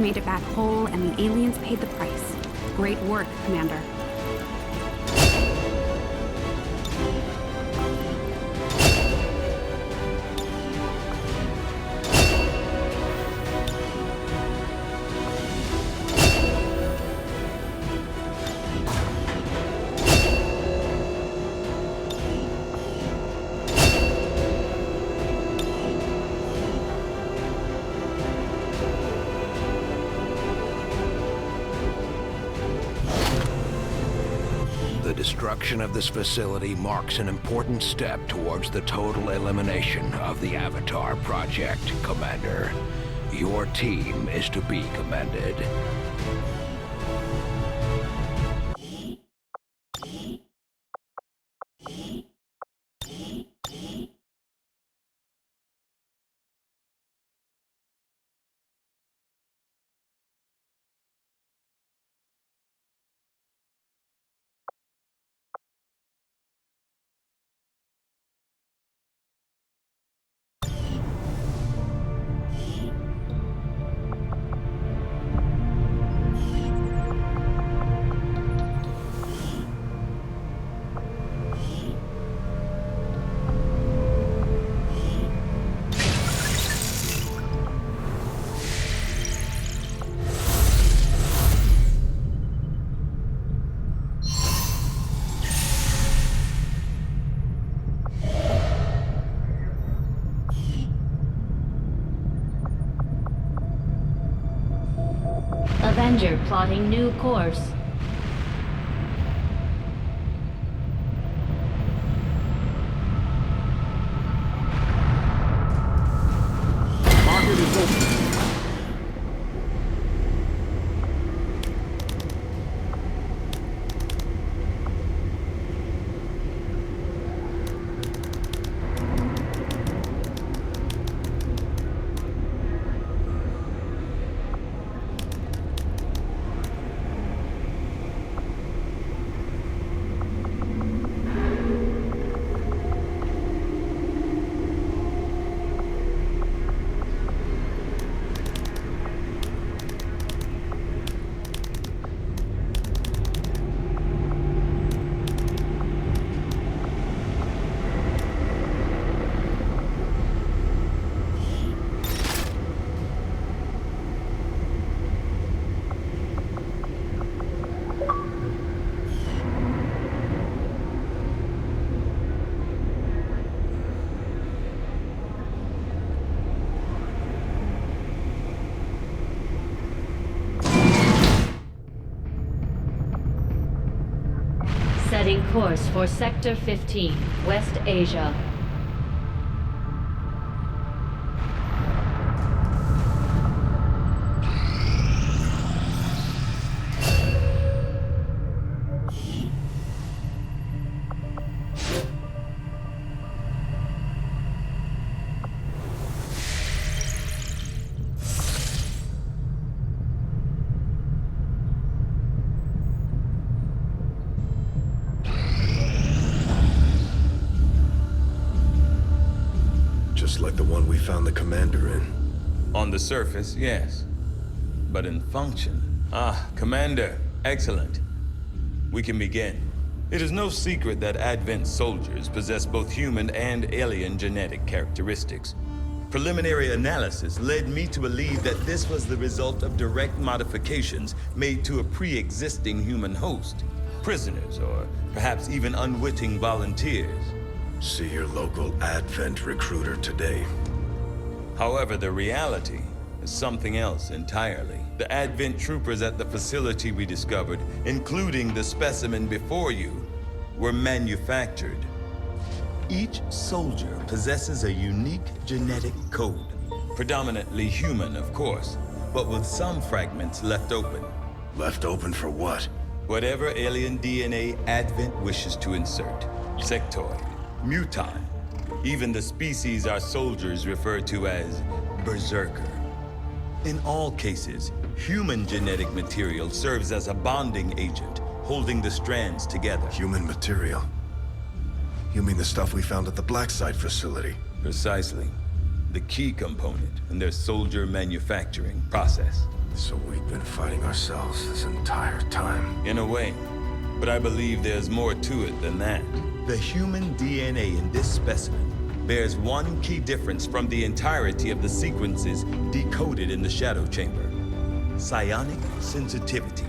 made it back whole, and the aliens paid the price. Great work, Commander. Destruction of this facility marks an important step towards the total elimination of the Avatar Project, Commander. Your team is to be commended. Avenger plotting new course. Target is open. Setting course for Sector 15, West Asia. Just like the one we found the commander in. On the surface, yes. But in function... Ah, Commander, excellent. We can begin. It is no secret that Advent soldiers possess both human and alien genetic characteristics. Preliminary analysis led me to believe that this was the result of direct modifications made to a pre-existing human host. Prisoners, or perhaps even unwitting volunteers. See your local Advent recruiter today. However, the reality is something else entirely. The Advent troopers at the facility we discovered, including the specimen before you, were manufactured. Each soldier possesses a unique genetic code. Predominantly human, of course, but with some fragments left open. Left open for what? Whatever alien DNA Advent wishes to insert. Sectoid, mutant, even the species our soldiers refer to as Berserker. In all cases, human genetic material serves as a bonding agent, holding the strands together. Human material? You mean the stuff we found at the Black Site facility? Precisely. The key component in their soldier manufacturing process. So we've been fighting ourselves this entire time. In a way. But I believe there's more to it than that. The human DNA in this specimen bears one key difference from the entirety of the sequences decoded in the Shadow Chamber. Psionic sensitivity.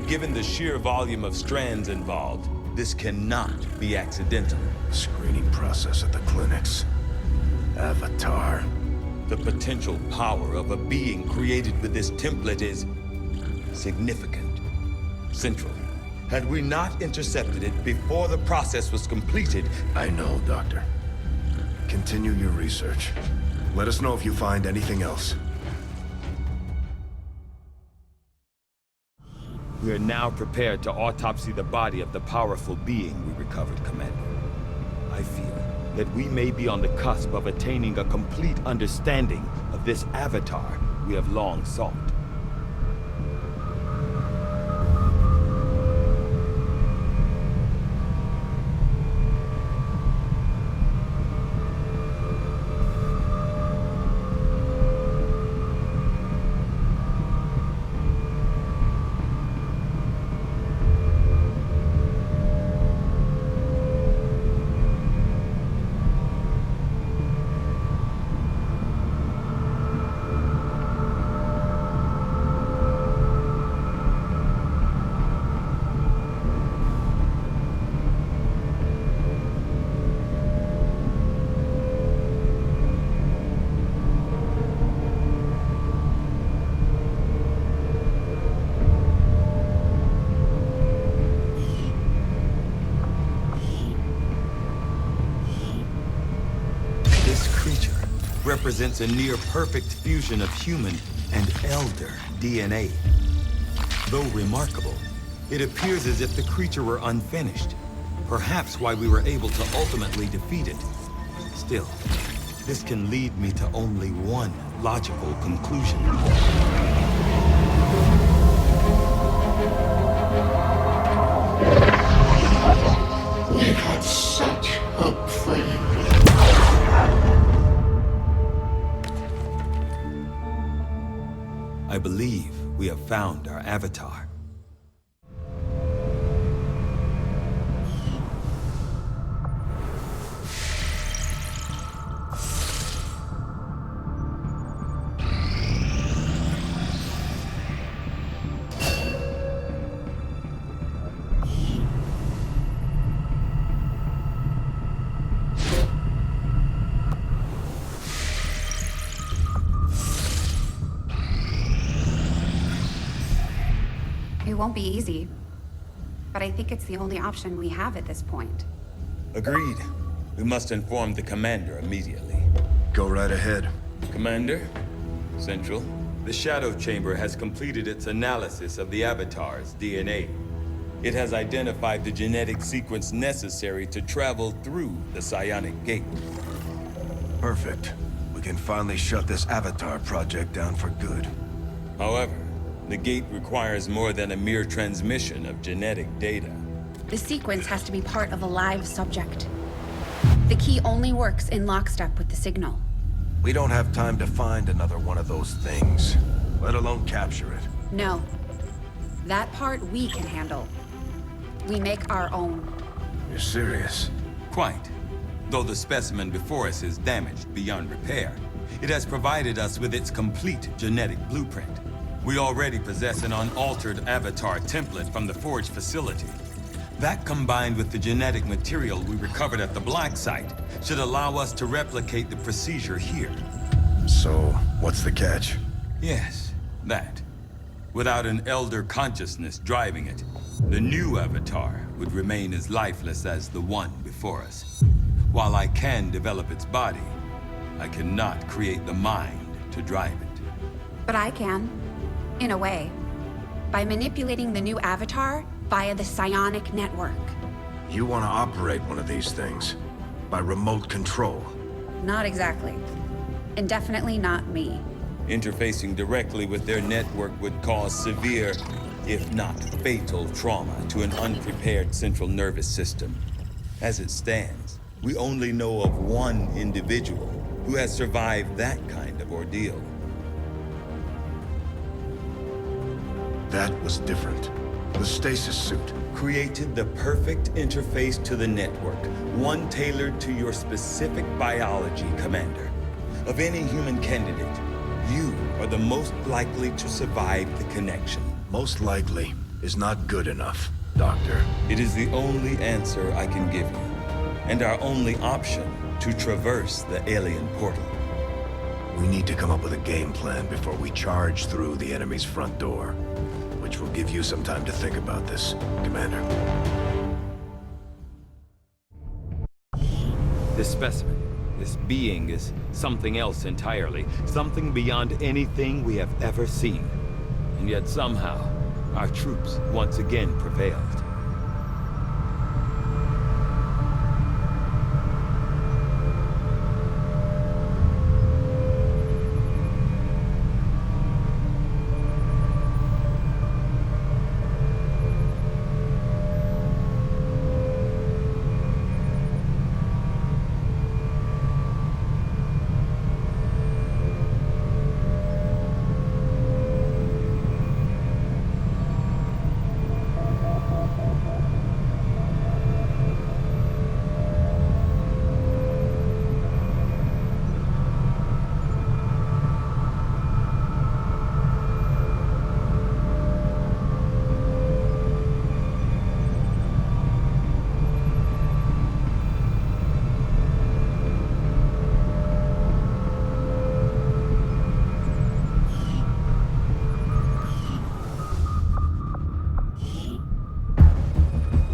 Given the sheer volume of strands involved, this cannot be accidental. Screening process at the clinics. Avatar. The potential power of a being created with this template is significant. Central. Had we not intercepted it before the process was completed... I know, Doctor. Continue your research. Let us know if you find anything else. We are now prepared to autopsy the body of the powerful being we recovered, Commander. I feel that we may be on the cusp of attaining a complete understanding of this avatar we have long sought. Represents a near-perfect fusion of human and elder DNA. Though remarkable, it appears as if the creature were unfinished. Perhaps why we were able to ultimately defeat it. Still, this can lead me to only one logical conclusion. We had such hope for you. I believe we have found our avatar. It won't be easy, but I think it's the only option we have at this point. Agreed. We must inform the commander immediately. Go right ahead. Commander, Central, the Shadow Chamber has completed its analysis of the Avatar's DNA. It has identified the genetic sequence necessary to travel through the Psionic Gate. Perfect. We can finally shut this Avatar project down for good. However, the gate requires more than a mere transmission of genetic data. The sequence has to be part of a live subject. The key only works in lockstep with the signal. We don't have time to find another one of those things, let alone capture it. No. That part we can handle. We make our own. You're serious? Quite. Though the specimen before us is damaged beyond repair, it has provided us with its complete genetic blueprint. We already possess an unaltered avatar template from the Forge facility. That, combined with the genetic material we recovered at the Black Site, should allow us to replicate the procedure here. So, what's the catch? Yes, that. Without an elder consciousness driving it, the new avatar would remain as lifeless as the one before us. While I can develop its body, I cannot create the mind to drive it. But I can. In a way. By manipulating the new avatar via the psionic network. You want to operate one of these things? By remote control? Not exactly. And definitely not me. Interfacing directly with their network would cause severe, if not fatal, trauma to an unprepared central nervous system. As it stands, we only know of one individual who has survived that kind of ordeal. That was different. The stasis suit. Created the perfect interface to the network, one tailored to your specific biology, Commander. Of any human candidate, you are the most likely to survive the connection. Most likely is not good enough, Doctor. It is the only answer I can give you, and our only option to traverse the alien portal. We need to come up with a game plan before we charge through the enemy's front door, which will give you some time to think about this, Commander. This specimen, this being is something else entirely, something beyond anything we have ever seen. And yet somehow, our troops once again prevailed.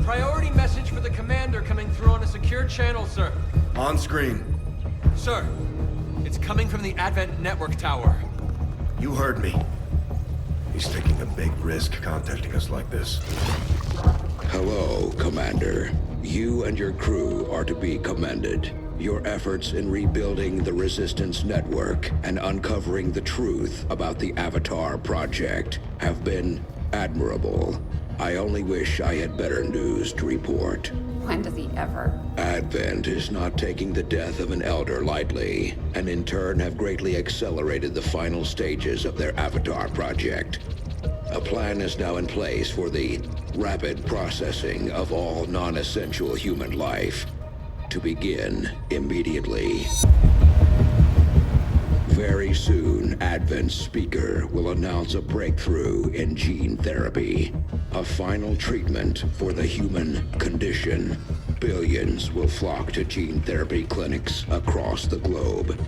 Priority message for the commander coming through on a secure channel, sir. On screen. Sir, it's coming from the Advent network tower. You heard me. He's taking a big risk contacting us like this. Hello, Commander. You and your crew are to be commended. Your efforts in rebuilding the Resistance network and uncovering the truth about the Avatar project have been admirable. I only wish I had better news to report. When does he ever? Advent is not taking the death of an elder lightly, and in turn have greatly accelerated the final stages of their Avatar project. A plan is now in place for the rapid processing of all non-essential human life, to begin immediately. Very soon, Advent's speaker will announce a breakthrough in gene therapy, a final treatment for the human condition. Billions will flock to gene therapy clinics across the globe.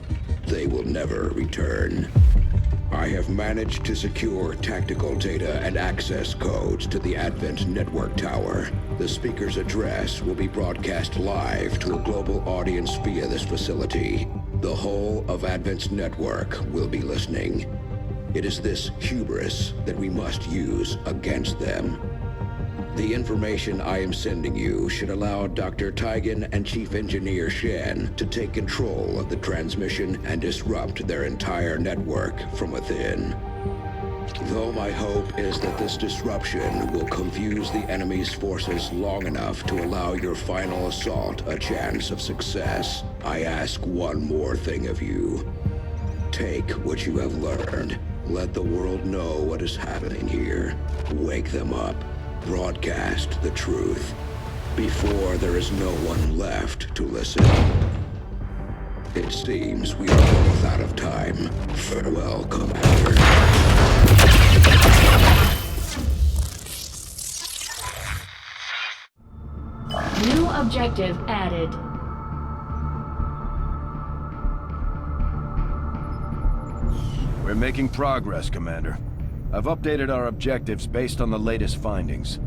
They will never return. I have managed to secure tactical data and access codes to the Advent network tower. The speaker's address will be broadcast live to a global audience via this facility. The whole of Advent's network will be listening. It is this hubris that we must use against them. The information I am sending you should allow Dr. Tigan and Chief Engineer Shen to take control of the transmission and disrupt their entire network from within. Though my hope is that this disruption will confuse the enemy's forces long enough to allow your final assault a chance of success, I ask one more thing of you. Take what you have learned. Let the world know what is happening here. Wake them up. Broadcast the truth before there is no one left to listen. It seems we are both out of time. Farewell, Commander. New objective added. We're making progress, Commander. I've updated our objectives based on the latest findings.